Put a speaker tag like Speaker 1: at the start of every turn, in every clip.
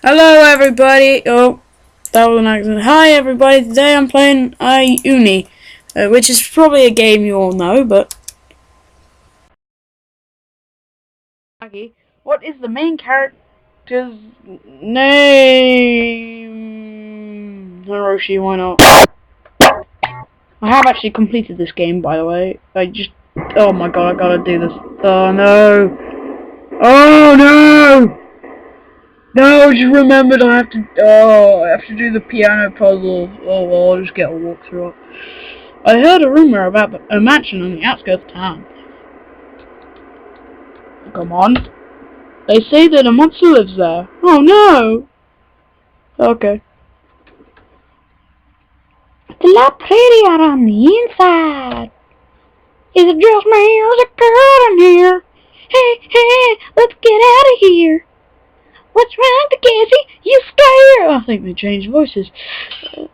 Speaker 1: Hello everybody. Oh, that was an accident. Hi everybody. Today I'm playing Uni, which is probably a game you all know, but what is the main character's name? Hiroshi, why not? I have actually completed this game, by the way. Oh my god, I gotta do this. Oh no! Oh no! No, I just remembered I have to do the piano puzzle. Oh well, I'll just get a walkthrough. I heard a rumor about a mansion on the outskirts of town. Come on. They say that a monster lives there. Oh no! Okay. It's a lot prettier on the inside. Is it just me or is it good in here? Hey, hey, let's get out of here. What's wrong, Cassie? You scared? I think they changed voices. Hey,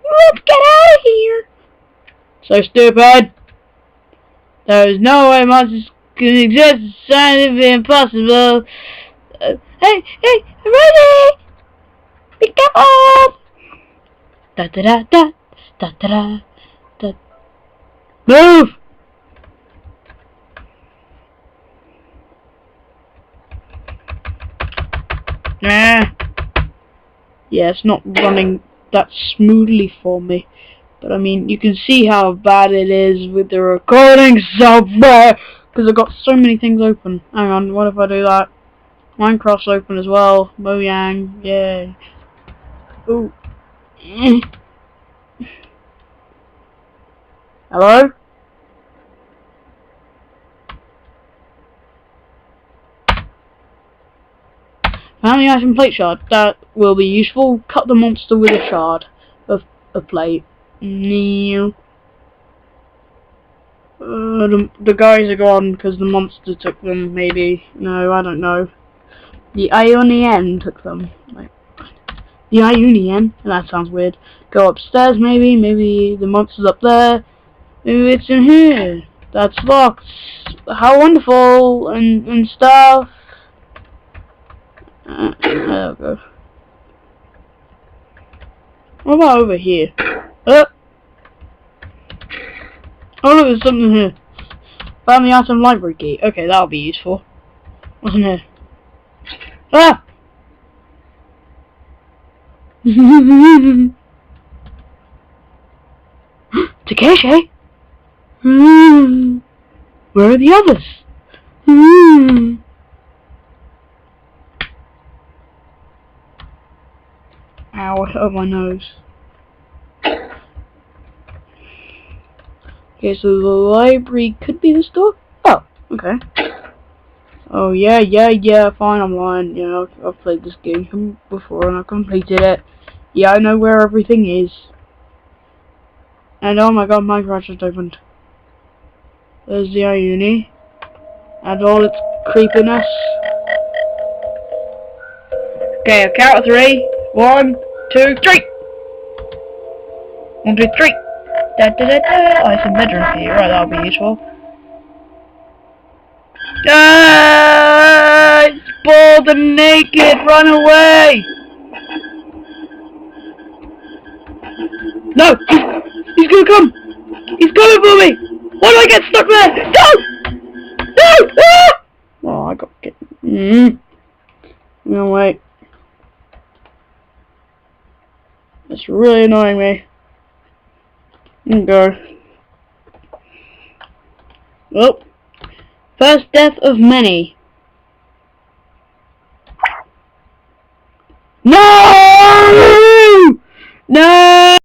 Speaker 1: let's get out of here. So stupid. There is no way monsters can exist. It's scientifically impossible. Hey, ready? Be careful. Da da da da da da da. Move. Nah. Yeah, it's not running that smoothly for me. But I mean, you can see how bad it is with the recording software. Because I've got so many things open. Hang on, what if I do that? Minecraft's open as well. Mojang, yay. Ooh. Hello? Found the item plate shard. That will be useful. Cut the monster with a shard of a plate. The guys are gone because the monster took them, maybe. No, I don't know. The Ionian took them. Like, the Ionian? That sounds weird. Go upstairs, maybe. Maybe the monster's up there. Maybe it's in here. That's locked. How wonderful and stuff. There we go. What about over here? Oh, look, there's something here. Found the item library key. Okay, that'll be useful. What's in here? Ah! Takeshi? Where are the others? Ow, it hurt my nose. Okay, so the library could be this door? Oh, okay. Oh, yeah, fine, I'm lying. You know, I've played this game before and I've completed it. Yeah, I know where everything is. And oh my god, Minecraft just opened. There's the Iuni. And all its creepiness. Okay, I'll count of 3. 1, 2, 3! 1, 2, 3! Da da da da! Oh, it's a bedroom key. Right, that'll be useful. Ah! It's bald and naked! Run away! No! He's gonna come! He's coming for me! Why do I get stuck there? No! No! Ah! Oh, I got get. No, wait. It's really annoying me. Go. Oh. First death of many. No!